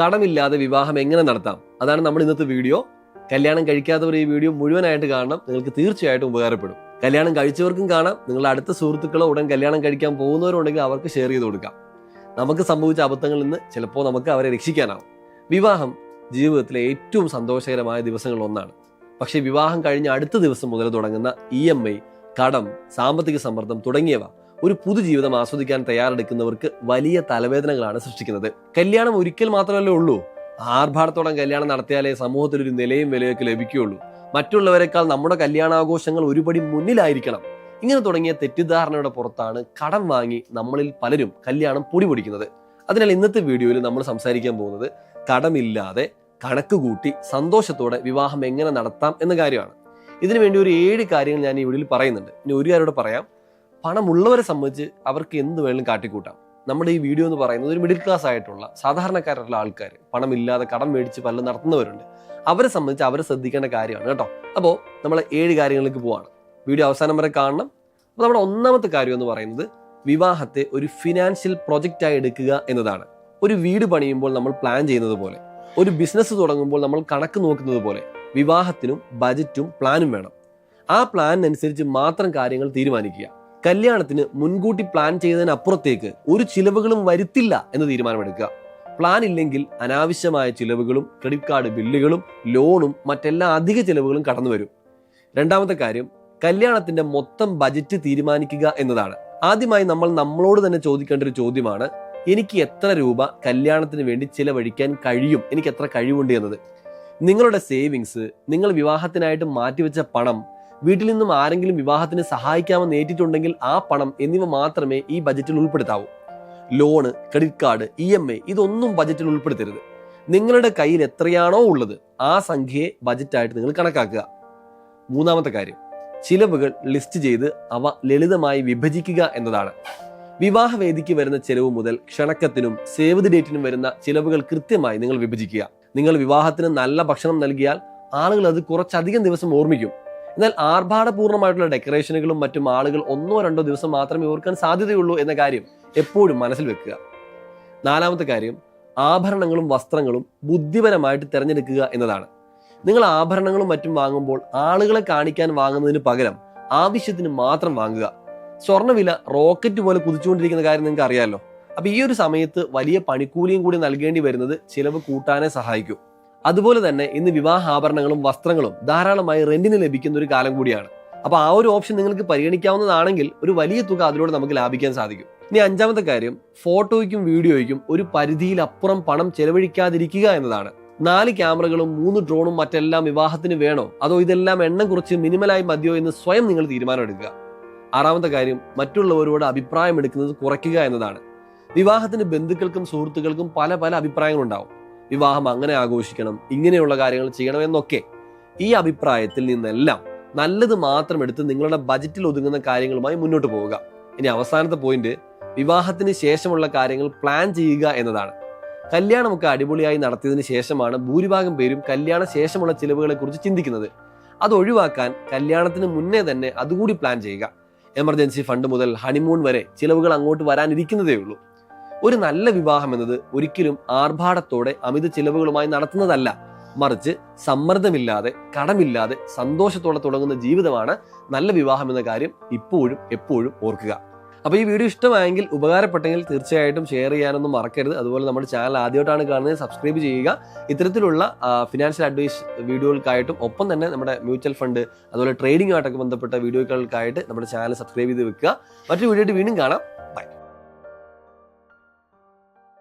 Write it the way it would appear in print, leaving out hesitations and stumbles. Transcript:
കടമില്ലാതെ വിവാഹം എങ്ങനെ നടത്താം? അതാണ് നമ്മൾ ഇന്നത്തെ വീഡിയോ. കല്യാണം കഴിക്കാത്തവർ ഈ വീഡിയോ മുഴുവനായിട്ട് കാണണം, നിങ്ങൾക്ക് തീർച്ചയായിട്ടും ഉപകാരപ്പെടും. കല്യാണം കഴിച്ചവർക്കും കാണാം, നിങ്ങളുടെ അടുത്ത സുഹൃത്തുക്കളോ ഉടൻ കല്യാണം കഴിക്കാൻ പോകുന്നവരുണ്ടെങ്കിൽ അവർക്ക് ഷെയർ ചെയ്ത് കൊടുക്കാം. നമുക്ക് സംഭവിച്ച അബദ്ധങ്ങളിൽ നിന്ന് ചിലപ്പോൾ നമുക്ക് അവരെ രക്ഷിക്കാനാവും. വിവാഹം ജീവിതത്തിലെ ഏറ്റവും സന്തോഷകരമായ ദിവസങ്ങളിൽ ഒന്നാണ്. പക്ഷേ വിവാഹം കഴിഞ്ഞ അടുത്ത ദിവസം മുതൽ തുടങ്ങുന്ന EMI, കടം, സാമ്പത്തിക സമ്മർദ്ദം തുടങ്ങിയവ ഒരു പുതുജീവിതം ആസ്വദിക്കാൻ തയ്യാറെടുക്കുന്നവർക്ക് വലിയ തലവേദനകളാണ് സൃഷ്ടിക്കുന്നത്. കല്യാണം ഒരിക്കൽ മാത്രമല്ലേ ഉള്ളൂ. ആർഭാടത്തോടെ കല്യാണം നടത്തിയാലേ സമൂഹത്തിൽ ഒരു നിലയും വിലയൊക്കെ ലഭിക്കുകയുള്ളൂ. മറ്റുള്ളവരെക്കാൾ നമ്മുടെ കല്യാണാഘോഷങ്ങൾ ഒരുപടി മുന്നിലായിരിക്കണം. ഇങ്ങനെ തുടങ്ങിയ തെറ്റിദ്ധാരണയുടെ പുറത്താണ് കടം വാങ്ങി നമ്മളിൽ പലരും കല്യാണം പൊടിപൊടിക്കുന്നത്. അതിനാൽ ഇന്നത്തെ വീഡിയോയിൽ നമ്മൾ സംസാരിക്കാൻ പോകുന്നത് കടമില്ലാതെ കണക്ക് കൂട്ടി സന്തോഷത്തോടെ വിവാഹം എങ്ങനെ നടത്താം എന്ന കാര്യമാണ്. ഇതിനു വേണ്ടി ഒരു 7 കാര്യങ്ങൾ ഞാൻ ഈ വീഡിയോയിൽ പറയുന്നുണ്ട്. ഇനി ഒരു കാര്യം പറയാം. പണമുള്ളവരെ സംബന്ധിച്ച് അവർക്ക് എന്ത് വേണമെങ്കിലും കാട്ടിക്കൂട്ടാം. നമ്മുടെ ഈ വീഡിയോ എന്ന് പറയുന്നത് ഒരു മിഡിൽ ക്ലാസ് ആയിട്ടുള്ള സാധാരണക്കാരുള്ള ആൾക്കാർ, പണമില്ലാതെ കടം മേടിച്ച് പലരും നടത്തുന്നവരുണ്ട്. അവരെ സംബന്ധിച്ച് അവരെ ശ്രദ്ധിക്കേണ്ട കാര്യമാണ് കേട്ടോ. അപ്പോൾ നമ്മൾ 7 കാര്യങ്ങളിലേക്ക് പോവാണ്. വീഡിയോ അവസാനം വരെ കാണണം. അപ്പോൾ നമ്മുടെ ഒന്നാമത്തെ കാര്യം എന്ന് പറയുന്നത് വിവാഹത്തെ ഒരു ഫിനാൻഷ്യൽ പ്രൊജക്റ്റായി എടുക്കുക എന്നതാണ്. ഒരു വീട് പണിയുമ്പോൾ നമ്മൾ പ്ലാൻ ചെയ്യുന്നത് പോലെ, ഒരു ബിസിനസ് തുടങ്ങുമ്പോൾ നമ്മൾ കണക്ക് നോക്കുന്നത് പോലെ വിവാഹത്തിനും ബജറ്റും പ്ലാനും വേണം. ആ പ്ലാനിനനുസരിച്ച് മാത്രം കാര്യങ്ങൾ തീരുമാനിക്കുക. കല്യാണത്തിന് മുൻകൂട്ടി പ്ലാൻ ചെയ്തതിനപ്പുറത്തേക്ക് ഒരു ചിലവുകളും വരുത്തില്ല എന്ന് തീരുമാനമെടുക്കുക. പ്ലാൻ ഇല്ലെങ്കിൽ അനാവശ്യമായ ചിലവുകളും ക്രെഡിറ്റ് കാർഡ് ബില്ലുകളും ലോണും മറ്റെല്ലാ അധിക ചിലവുകളും കടന്നു വരും. രണ്ടാമത്തെ കാര്യം കല്യാണത്തിന്റെ മൊത്തം ബജറ്റ് തീരുമാനിക്കുക എന്നതാണ്. ആദ്യമായി നമ്മൾ നമ്മളോട് തന്നെ ചോദിക്കേണ്ട ഒരു ചോദ്യമാണ്, എനിക്ക് എത്ര രൂപ കല്യാണത്തിന് വേണ്ടി ചിലവഴിക്കാൻ കഴിയും, എനിക്ക് എത്ര കഴിവുണ്ട് എന്നത്. നിങ്ങളുടെ സേവിങ്സ്, നിങ്ങൾ വിവാഹത്തിനായിട്ട് മാറ്റിവെച്ച പണം, വീട്ടിൽ നിന്നും ആരെങ്കിലും വിവാഹത്തിന് സഹായിക്കാമെന്ന് ഏറ്റിട്ടുണ്ടെങ്കിൽ ആ പണം എന്നിവ മാത്രമേ ഈ ബജറ്റിൽ ഉൾപ്പെടുത്താവൂ. ലോണ്, ക്രെഡിറ്റ് കാർഡ്, EMI ഇതൊന്നും ബജറ്റിൽ ഉൾപ്പെടുത്തരുത്. നിങ്ങളുടെ കയ്യിൽ എത്രയാണോ ഉള്ളത് ആ സംഖ്യയെ ബജറ്റായിട്ട് നിങ്ങൾ കണക്കാക്കുക. മൂന്നാമത്തെ കാര്യം ചിലവുകൾ ലിസ്റ്റ് ചെയ്ത് അവ ലളിതമായി വിഭജിക്കുക എന്നതാണ്. വിവാഹവേദിക്ക് വരുന്ന ചെലവ് മുതൽ ക്ഷണക്കത്തിനും സേവ് ദി ഡേറ്റിനും വരുന്ന ചിലവുകൾ കൃത്യമായി നിങ്ങൾ വിഭജിക്കുക. നിങ്ങൾ വിവാഹത്തിന് നല്ല ഭക്ഷണം നൽകിയാൽ ആളുകൾ അത് കുറച്ചധികം ദിവസം ഓർമ്മിക്കും. എന്നാൽ ആർഭാടപൂർണ്ണമായിട്ടുള്ള ഡെക്കറേഷനുകളും മറ്റും ആളുകൾ 1-2 ദിവസം മാത്രമേ ഓർക്കാൻ സാധ്യതയുള്ളൂ എന്ന കാര്യം എപ്പോഴും മനസ്സിൽ വെക്കുക. നാലാമത്തെ കാര്യം ആഭരണങ്ങളും വസ്ത്രങ്ങളും ബുദ്ധിപരമായിട്ട് തിരഞ്ഞെടുക്കുക എന്നതാണ്. നിങ്ങൾ ആഭരണങ്ങളും മറ്റും വാങ്ങുമ്പോൾ ആളുകളെ കാണിക്കാൻ വാങ്ങുന്നതിന് പകരം ആവശ്യത്തിന് മാത്രം വാങ്ങുക. സ്വർണ്ണവില റോക്കറ്റ് പോലെ കുതിച്ചുകൊണ്ടിരിക്കുന്ന കാര്യം നിങ്ങൾക്ക് അറിയാമല്ലോ. അപ്പൊ ഈ ഒരു സമയത്ത് വലിയ പണിക്കൂലിയും കൂടി നൽകേണ്ടി വരുന്നത് ചിലവ് കൂട്ടാനേ സഹായിക്കും. അതുപോലെ തന്നെ ഇന്ന് വിവാഹ ആഭരണങ്ങളും വസ്ത്രങ്ങളും ധാരാളമായി റെന്റിന് ലഭിക്കുന്ന ഒരു കാലം കൂടിയാണ്. അപ്പൊ ആ ഒരു ഓപ്ഷൻ നിങ്ങൾക്ക് പരിഗണിക്കാവുന്നതാണെങ്കിൽ ഒരു വലിയ തുക അതിലൂടെ നമുക്ക് ലാഭിക്കാൻ സാധിക്കും. ഇനി അഞ്ചാമത്തെ കാര്യം ഫോട്ടോയ്ക്കും വീഡിയോയ്ക്കും ഒരു പരിധിയിലപ്പുറം പണം ചെലവഴിക്കാതിരിക്കുക എന്നതാണ്. 4 ക്യാമറകളും 3 ഡ്രോണും മറ്റെല്ലാം വിവാഹത്തിന് വേണോ, അതോ ഇതെല്ലാം എണ്ണം കുറച്ച് മിനിമലായി മതിയോ എന്ന് സ്വയം നിങ്ങൾ തീരുമാനമെടുക്കുക. ആറാമത്തെ കാര്യം മറ്റുള്ളവരോട് അഭിപ്രായം എടുക്കുന്നത് കുറയ്ക്കുക എന്നതാണ്. വിവാഹത്തിന് ബന്ധുക്കൾക്കും സുഹൃത്തുക്കൾക്കും പല അഭിപ്രായങ്ങളുണ്ടാവും. വിവാഹം അങ്ങനെ ആഘോഷിക്കണം, ഇങ്ങനെയുള്ള കാര്യങ്ങൾ ചെയ്യണം എന്നൊക്കെ. ഈ അഭിപ്രായത്തിൽ നിന്നെല്ലാം നല്ലത് മാത്രം എടുത്ത് നിങ്ങളുടെ ബജറ്റിൽ ഒതുങ്ങുന്ന കാര്യങ്ങളുമായി മുന്നോട്ട് പോവുക. ഇനി അവസാനത്തെ പോയിന്റ് വിവാഹത്തിന് ശേഷമുള്ള കാര്യങ്ങൾ പ്ലാൻ ചെയ്യുക എന്നതാണ്. കല്യാണമൊക്കെ അടിപൊളിയായി നടത്തിയതിനു ശേഷമാണ് ഭൂരിഭാഗം പേരും കല്യാണ ശേഷമുള്ള ചിലവുകളെ കുറിച്ച് ചിന്തിക്കുന്നത്. അത് ഒഴിവാക്കാൻ കല്യാണത്തിന് മുന്നേ തന്നെ അതുകൂടി പ്ലാൻ ചെയ്യുക. എമർജൻസി ഫണ്ട് മുതൽ ഹണിമൂൺ വരെ ചിലവുകൾ അങ്ങോട്ട് വരാനിരിക്കുന്നതേ ഉള്ളൂ. ഒരു നല്ല വിവാഹം എന്നത് ഒരിക്കലും ആർഭാടത്തോടെ അമിത ചിലവുകളുമായി നടത്തുന്നതല്ല, മറിച്ച് സമ്മർദ്ദമില്ലാതെ കടമില്ലാതെ സന്തോഷത്തോടെ തുടങ്ങുന്ന ജീവിതമാണ് നല്ല വിവാഹം എന്ന കാര്യം എപ്പോഴും ഓർക്കുക. അപ്പോൾ ഈ വീഡിയോ ഇഷ്ടമായെങ്കിൽ, ഉപകാരപ്പെട്ടെങ്കിൽ തീർച്ചയായിട്ടും ഷെയർ ചെയ്യാനൊന്നും മറക്കരുത്. അതുപോലെ നമ്മുടെ ചാനൽ ആദ്യമായിട്ടാണ് കാണുന്നത്, സബ്സ്ക്രൈബ് ചെയ്യുക. ഇത്തരത്തിലുള്ള ഫിനാൻഷ്യൽ അഡ്വൈസ് വീഡിയോകൾക്കായിട്ടും ഒപ്പം തന്നെ നമ്മുടെ മ്യൂച്വൽ ഫണ്ട് അതുപോലെ ട്രേഡിങ്ങുമായിട്ടൊക്കെ ബന്ധപ്പെട്ട വീഡിയോകൾക്കായിട്ട് നമ്മുടെ ചാനൽ സബ്സ്ക്രൈബ് ചെയ്ത് വെക്കുക. മറ്റൊരു വീഡിയോ വീണ്ടും കാണാം.